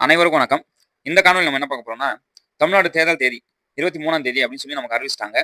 அனைவருக்கும் வணக்கம். இந்த காணொளில நம்ம என்ன பார்க்க போறோம்னா, தமிழ்நாடு தேர்தல் தேதி 23ஆம் தேதி அப்படின்னு சொல்லி நமக்கு அறிவிச்சுட்டாங்க.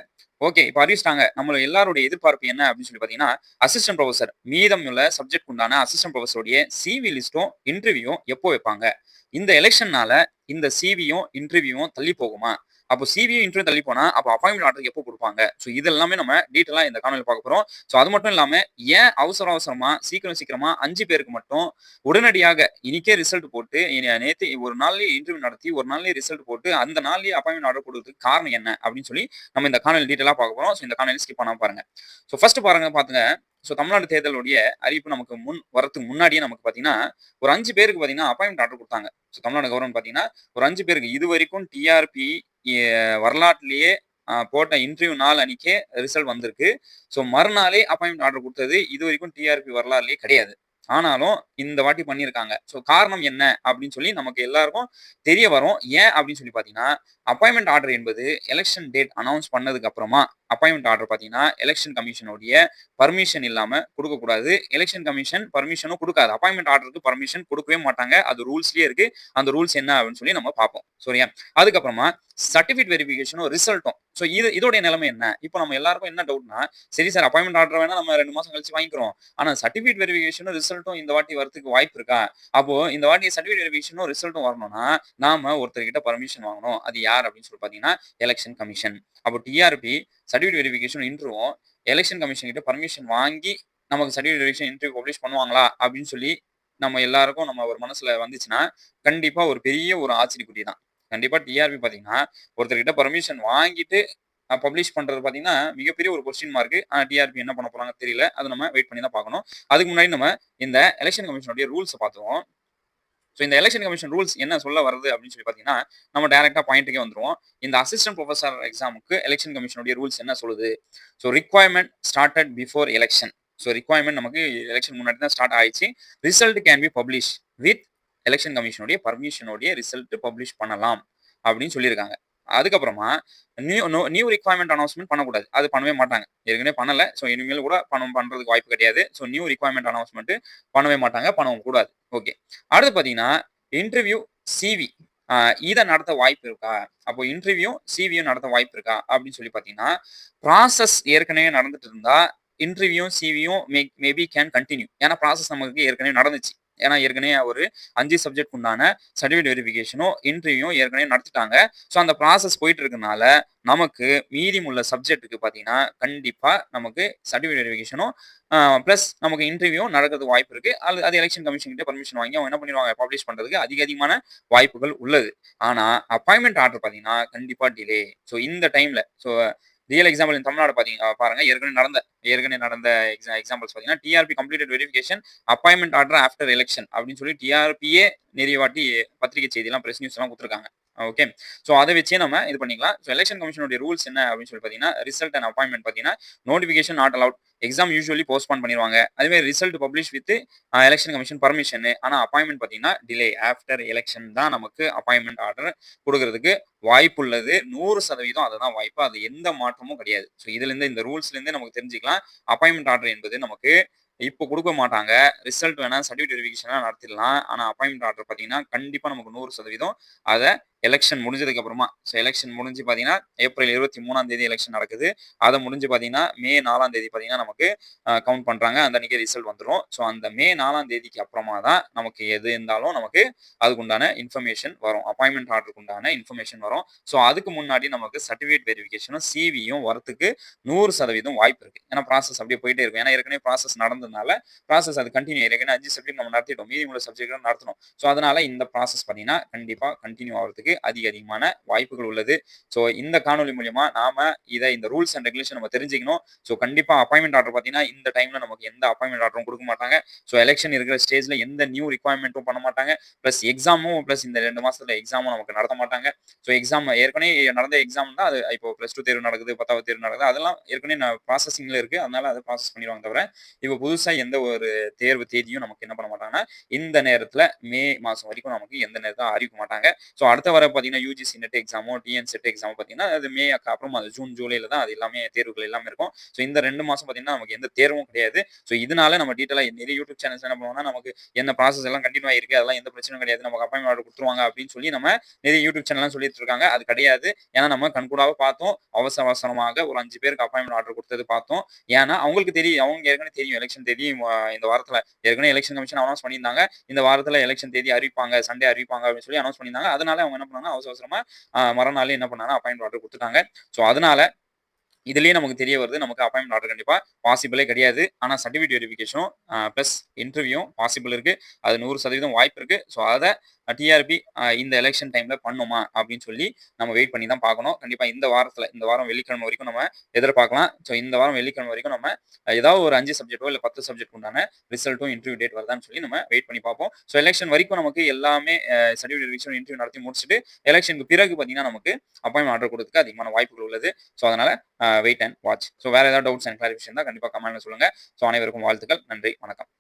ஓகே. இப்ப அறிவிச்சுட்டாங்க. நம்மள எல்லாருடைய எதிர்பார்ப்பு என்ன அப்படின்னு சொல்லி பார்த்தீங்கன்னா, அசிஸ்டன்ட் புரொஃபசர் மீதமுள்ள சப்ஜெக்ட் உண்டான அசிஸ்டன்ட் புரொஃபசருடைய சிவி லிஸ்ட்டும், இன்டர்வியூவும் எப்போ வைப்பாங்க? இந்த எலக்ஷன்னால இந்த சிவியும், இன்டர்வியூவும் தள்ளி போகுமா? அப்போ சிவியும், இன்டர்வியூ தள்ளி போனா, அப்ப அப்பாயின்ட்மென்ட் ஆர்டர் எப்போ குடுப்பாங்க? சோ இது எல்லாமே நம்ம டீட்டெயிலா இந்த காணொளில பார்க்க போறோம். சோ அது மட்டும் இல்லாம, ஏன் அவசரமா சீக்கிரம் சீக்கிரமா 5 பேருக்கு மட்டும் உடனடியாக இன்னைக்கே ரிசல்ட் போட்டு நேத்து ஒரு நாள்லயே இன்டர்வியூ நடத்தி ஒரு நாள்லயே ரிசல்ட் போட்டு அந்த நாள்லயே அப்பாயின்மென்ட் ஆர்டர் கொடுத்ததுக்கு காரணம் என்ன அப்படின்னு சொல்லி நம்ம இந்த காணொலி டீட்டெயிலா பார்க்க போறோம். ஸோ இந்த காணொலி ஸ்கிப் பண்ணாம பாருங்க. ஸோ ஃபர்ஸ்ட் பாத்துங்க. ஸோ தமிழ்நாடு தேர்தலுடைய அறிவிப்பு நமக்கு வரதுக்கு முன்னாடியே நமக்கு பாத்தீங்கன்னா ஒரு 5 பேருக்கு பாத்தீங்கன்னா அப்பாயின்மென்ட் ஆர்டர் கொடுத்தாங்க. ஸோ தமிழ்நாடு கவர்மெண்ட் பாத்தீங்கன்னா ஒரு 5 பேருக்கு இது வரைக்கும் டிஆர்பி வரலாற்றிலேயே போட்ட இன்டர்வியூ நாள் அன்னைக்கே ரிசல்ட் வந்திருக்கு. ஸோ மறுநாளே அப்பாயின்மென்ட் ஆர்டர் கொடுத்தது இது வரைக்கும் டிஆர்பி வரலாறுலயே கிடையாது. ஆனாலும் இந்த வாட்டி பண்ணியிருக்காங்க. ஸோ காரணம் என்ன அப்படின்னு சொல்லி நமக்கு எல்லாருக்கும் தெரிய வரும். ஏன் அப்படின்னு சொல்லி பார்த்தீங்கன்னா, அப்பாயின்ட்மென்ட் ஆர்டர் என்பது எலக்ஷன் டேட் அனௌன்ஸ் பண்ணதுக்கு அப்புறமா அப்பாயின்ட்மென்ட் ஆர்டர் பார்த்தீங்கன்னா, எலக்ஷன் கமிஷனுடைய பர்மிஷன் இல்லாம குடுக்கக்கூடாது. எலக்ஷன் கமிஷன் பர்மிஷனும் குடுக்காது. அப்பாயின்ட்மென்ட் ஆர்டருக்கு பர்மிஷன் குடுக்கவே மாட்டாங்க. அது ரூல்ஸ்லயே இருக்கு. அந்த ரூல்ஸ் என்ன அப்படின்னு சொல்லி நம்ம பார்ப்போம். சரியா? அதுக்கப்புறமா சர்டிபிகேட் வெரிஃபிகேஷனும் ரிசல்ட்டும். ஸோ இதோடைய நிலைமை என்ன? இப்போ நம்ம எல்லாருக்கும் என்ன டவுட்னா, சரி சார் அப்பாயின்ட்மென்ட் ஆர்டர் வேணா நம்ம 2 மாசம் கழிச்சு வாங்கிக்கிறோம். ஆனா சர்டிபிகேட் வெரிஃபிகேஷனும் ரிசல்ட்டும் இந்த வாட்டி வரதுக்கு வாய்ப்பு இருக்கா? அப்போ இந்த வாட்டி சர்டிபிகேட் வெரிஃபிகேஷனும் ரிசல்ட்டும் வரணும்னா, நாம ஒருத்தர்கிட்ட பர்மிஷன் வாங்கணும். அது யார் அப்படின்னு சொல்லி பார்த்தீங்கன்னா, எலக்ஷன் கமிஷன். அப்போ டிஆர்பி சர்டிபிகேட் வெரிஃபிகேஷன் இன்டர்வியூவும் எலக்ஷன் கமிஷன் கிட்ட பர்மிஷன் வாங்கி நமக்கு சர்டிபிகேட் வெரிஃபிகேஷன் இன்டர்வியூ பப்ளிஷ் பண்ணுவாங்களா அப்படின்னு சொல்லி நம்ம எல்லாருக்கும் நம்ம ஒரு மனசுல வந்துச்சுன்னா, கண்டிப்பா ஒரு பெரிய ஒரு ஆச்சரியக்குறி தான். கண்டிப்பா டிஆர்பி பார்த்தீங்கன்னா, ஒருத்தர்கிட்ட பர்மிஷன் வாங்கிட்டு பப்ளிஷ் பண்றது பார்த்தீங்கன்னா, மிகப்பெரிய ஒரு கொஸ்டின் மார்க். ஆனா டிஆர்பி என்ன பண்ண போறாங்கன்னு தெரியல. அத நம்ம வெயிட் பண்ணி தான் பார்க்கணும். அதுக்கு முன்னாடி நம்ம இந்த எலக்ஷன் கமிஷனுடைய ரூல்ஸ பார்த்துருவோம். ஸோ இந்த எலக்ஷன் கமிஷன் ரூல்ஸ் என்ன சொல்ல வருது அப்படின்னு சொல்லி பார்த்தீங்கன்னா, நம்ம டைரக்ட்டா பாயிண்ட்டுக்கே வந்துருவோம். இந்த அசிஸ்டன்ட் புரொஃபசர் எக்ஸாமுக்கு எலக்ஷன் கமிஷனுடைய ரூல்ஸ் என்ன சொல்லுது? So requirement started before election. So requirement நமக்கு எலக்ஷன் முன்னாடி தான் ஸ்டார்ட் ஆயிடுச்சு. Result can be publish with election கமிஷனுடைய பர்மிஷனுடைய ரிசல்ட் பப்ளிஷ் பண்ணலாம் அப்படின்னு சொல்லியிருக்காங்க. அதுக்கப்புறமா நியூ ரிக்வயர்மென்ட் அனௌன்ஸ்மென்ட் பண்ணக்கூடாது. அது பண்ணவே மாட்டாங்க. ஏற்கனவே பண்ணல. ஸோ இனிமேல் கூட பண்றதுக்கு வாய்ப்பு கிடையாது. ஸோ நியூ ரிக்வயர்மென்ட் அனௌன்ஸ்மென்ட் பண்ணவே மாட்டாங்க. பண்ணவும் கூடாது. ஓகே. அடுத்து பார்த்தீங்கன்னா, இன்டர்வியூ, சிவி இத நடத்த வாய்ப்பு இருக்கா? அப்போ இன்டர்வியூ, சிவியும் நடத்த வாய்ப்பு இருக்கா? அப்படின்னு சொல்லி பார்த்தீங்கன்னா, ப்ராசஸ் ஏற்கனவே நடந்துட்டு இருந்தா, இன்டர்வியூ, சிவியும் மேபி கேன் கன்டின்யூ. ஏன்னா ப்ராசஸ் நமக்கு ஏற்கனவே நடந்துச்சு. ஏன்னா ஏற்கனவே ஒரு 5 சப்ஜெக்ட் உண்டான சர்டிபிகேட் வெரிஃபிகேஷனும், இன்டர்வியூவும் ஏற்கனவே நடத்திட்டாங்க. ஸோ அந்த ப்ராசஸ் போயிட்டு இருக்கனால, நமக்கு மீதமுள்ள சப்ஜெக்ட்க்கு பார்த்தீங்கன்னா, கண்டிப்பா நமக்கு சர்டிபிகேட் வெரிஃபிகேஷனும் பிளஸ் நமக்கு இன்டர்வியூவும் நடக்கிறதுக்கு வாய்ப்பு இருக்கு. அது எலக்ஷன் கமிஷன் கிட்ட பர்மிஷன் வாங்கி அவங்க என்ன பண்ணிடுவாங்க, பப்ளிஷ் பண்றதுக்கு அதிகமான வாய்ப்புகள் உள்ளது. ஆனா அப்பாயின்ட்மென்ட் ஆர்டர் பார்த்தீங்கன்னா, கண்டிப்பா டிலே. ஸோ இந்த டைம்ல ரியல் எக்ஸாம்பிள் இன் தமிழ்நாடு பாருங்க ஏற்கனவே நடந்த எக்ஸாம்பிள்ஸ் பார்த்தீங்கன்னா, TRB completed verification appointment order after election அப்படின்னு சொல்லி டிஆர்பியே நிறைய வாட்டி பத்திரிகை செய்திலாம் பிரஸ் நியூஸ் எல்லாம் கொடுத்துருக்காங்க. ஓகே. ஸோ அதை வச்சே நம்ம இது பண்ணிக்கலாம். ஸோ எலக்ஷன் கமிஷனுடைய ரூல்ஸ் என்ன அப்படின்னு சொல்லி பார்த்தீங்கன்னா, ரிசல்ட் அண்ட் அப்பாயின்ட்மென்ட் பார்த்தீங்கன்னா, notification not allowed. Exam usually postpone பண்ணிடுவாங்க. அதே மாதிரி result publish with election commission permission. ஆனா அப்பாயின்ட்மென்ட் பார்த்தீங்கன்னா டிலே. ஆஃப்டர் எலக்ஷன் தான் நமக்கு அப்பாயின்ட்மென்ட் ஆர்டர் கொடுக்கறதுக்கு வாய்ப்பு உள்ளது. 100% அதுதான் வாய்ப்பு. அது எந்த மாற்றமும் கிடையாது. ஸோ இதுல இருந்து இந்த ரூல்ஸ்ல இருந்து நமக்கு தெரிஞ்சுக்கலாம். அப்பாயின்ட்மென்ட் ஆர்டர் என்பது நமக்கு இப்போ கொடுக்க மாட்டாங்க. ரிசல்ட் வேணா சர்டிபிகேட் வெரிஃபிகேஷன் நடத்திடலாம். ஆனா அப்பாயின்ட்மென்ட் ஆர்டர் பார்த்தீங்கன்னா, கண்டிப்பா நமக்கு 100% அத எலக்ஷன் முடிஞ்சதுக்கு அப்புறமா எலக்ஷன் முடிஞ்சு பார்த்தீங்கன்னா, ஏப்ரல் 23ஆம் தேதி எலக்ஷன் நடக்குது. அத முடிஞ்சு பார்த்தீங்கன்னா, மே 4ஆம் தேதி பார்த்தீங்கன்னா, நமக்கு கவுண்ட் பண்றாங்க. அந்த அன்னைக்கே ரிசல்ட் வந்துரும். ஸோ அந்த மே 4ஆம் தேதிக்கு அப்புறமா தான் நமக்கு எது இருந்தாலும் நமக்கு அதுக்கு உண்டான இன்ஃபர்மேஷன் வரும். அப்பாயின்ட்மென்ட் ஆர்டருக்கு உண்டான இன்ஃபர்மேஷன் வரும். ஸோ அதுக்கு முன்னாடி நமக்கு சர்டிபிகேட் வெரிஃபிகேஷனும், சிவியும் வரத்துக்கு 100% வாய்ப்பு இருக்கு. ஏன்னா ப்ராசஸ் அப்படியே போயிட்டே இருக்கும். ஏன்னா ஏற்கனவே ப்ராசஸ் நடந்ததுனால ப்ராசஸ் அது கண்டினியூ. ஏற்கனவே 5 சப்ஜெக்ட் நம்ம நடத்திட்டோம். மீதமுள்ள சப்ஜெக்ட் நடத்தணும். ஸோ அதனால இந்த ப்ராசஸ் பார்த்தீங்கன்னா, கண்டிப்பா கண்டினியூ ஆகுறதுக்கு அதிகமான வாய்ப்புகள் உள்ளது. ஸோ இந்த காணொலி மூலியமா நாம இந்த ரூல்ஸ் அண்ட் ரெகுலேஷன் நம்ம தெரிஞ்சுக்கணும். ஸோ கண்டிப்பா அப்பாயின்ட்மென்ட் ஆர்டர் பார்த்தீங்கன்னா, இந்த டைம்ல நமக்கு எந்த அப்பாயின்ட்மென்ட் ஆர்டரும் கொடுக்க மாட்டாங்க. ஸோ எலக்ஷன் இருக்கிற ஸ்டேஜ்ல எந்த நியூ ரிக்வயர்மென்ட்டும் பண்ண மாட்டாங்க. பிளஸ் பிளஸ் இந்த 2 மாசத்துல எக்ஸாமும் நமக்கு நடத்த மாட்டாங்க. ஸோ எக்ஸாம் ஏற்கனவே நடந்த எக்ஸாம் தான் அது. இப்போ +2 தேர்வு நடக்குது, 10வது தேர்வு நடக்குது. அதெல்லாம் ஏற்கனவே ப்ராசஸிங்ல இருக்கு. அதனால அதை ப்ராசஸ் பண்ணிடுவாங்க தவிர, இப்போ புதுசா எந்த ஒரு தேர்வு தேதியும் நமக்கு என்ன பண்ண மாட்டாங்கன்னா, இந்த நேரத்துல மே மாசம் வரைக்கும் நமக்கு எந்த நேரத்துல அறிவிக்க மாட்டாங்க. ஸோ அடுத்த வர வர பார்த்தீங்கன்னா யூஜிசி நெட் எக்ஸாமோ, டிஎன் செட் எக்ஸாமோ பார்த்தீங்கன்னா, அது மே அப்புறம் அது ஜூன், ஜூலைல தான் அது எல்லாமே தேர்வுகள் எல்லாமே இருக்கும். ஸோ இந்த 2 மாசம் பார்த்தீங்கன்னா, நமக்கு எந்த தேர்வும் கிடையாது. ஸோ இதனால நம்ம டீட்டெயிலா நிறைய யூடியூப் சேனல்ஸ் என்ன பண்ணுவாங்கன்னா, நமக்கு என்ன ப்ராசஸ் எல்லாம் கன்டின்யூ ஆயிருக்கு. அதெல்லாம் எந்த பிரச்சனையும் கிடையாது. நமக்கு அப்பாயின்ட்மென்ட் ஆர்டர் குடுத்துருவாங்க அப்படின்னு சொல்லி நம்ம நிறைய யூடியூப் சேனல்லாம் சொல்லிட்டு இருக்காங்க. அது கிடையாது. ஏன்னா நம்ம கண்கூடாவே பார்த்தோம். அவசர அவசரமாக ஒரு 5 பேருக்கு அப்பாயின்ட்மென்ட் ஆர்டர் குடுத்தது பார்த்தோம். ஏன்னா அவங்களுக்கு தெரியும். அவங்க ஏற்கனவே தெரியும். எலக்ஷன் தேதி இந்த வாரத்துல ஏற்கனவே எலக்ஷன் கமிஷன் அனௌன்ஸ் பண்ணியிருந்தாங்க. இந்த வாரத்துல எலக்ஷன் தேதி அறிவிப்பாங்க. சண்டே அறிவிப்பாங்க அப்படின்னு சொல்லி அனௌன்ஸ் பண்ணியிருந்தாங்க. அதனால அவங்க என்ன பண்ணாங்கன்னா, அவசர அவசரமா மறுநாளே என்ன பண்ணாங்கன்னா, அப்பாயின்ட்மென்ட் ஆர்டர் குடுத்துட்டாங்க. ஸோ அதனால இதுலயே நமக்கு தெரிய வருது. நமக்கு அப்பாயின்ட்மென்ட் ஆர்டர் கண்டிப்பா பாசிபிளே கிடையாது. ஆனா சர்டிஃபிகேட் வெரிஃபிகேஷனும் பிளஸ் இன்டர்வியூவும் பாசிபிள் இருக்கு. அது 100% வாய்ப்பு இருக்கு. ஸோ அத டிஆர்பி இந்த எலக்ஷன் டைம்ல பண்ணுமா அப்படின்னு சொல்லி நம்ம வெயிட் பண்ணி தான் பார்க்கணும். கண்டிப்பா இந்த வாரம் வெள்ளிக்கிழமை வரைக்கும் நம்ம எதிர்பார்க்கலாம். ஸோ இந்த வாரம் வெள்ளிக்கிழமை வரைக்கும் நம்ம ஏதாவது ஒரு 5 சப்ஜெக்ட்டோ இல்ல 10 சப்ஜெக்ட் உண்டான ரிசல்ட்டும் இன்டர்வியூ டேட் வருதான்னு சொல்லி நம்ம வெயிட் பண்ணி பார்ப்போம். ஸோ எலக்ஷன் வரைக்கும் நமக்கு எல்லாமே சர்டிஃபிகேட் வெரிஃபிகேஷன் இன்டர்வியூ நடத்தி முடிச்சுட்டு எலக்ஷனுக்கு பிறகு பார்த்தீங்கன்னா நமக்கு அப்பாயின்ட்மென்ட் ஆர்டர் கொடுக்கிறதுக்கு அதிகமான வாய்ப்புகள் உள்ளது. ஸோ அதனால வெயிட் அண்ட் வாட்ச். ஸோ வேற ஏதாவது டவுட்ஸ் அண்ட் கிளாரிஃபிகேஷன் தான் கண்டிப்பா கமெண்ட்ல சொல்லுங்க. ஸோ அனைவருக்கும் வாழ்த்துக்கள். நன்றி. வணக்கம்.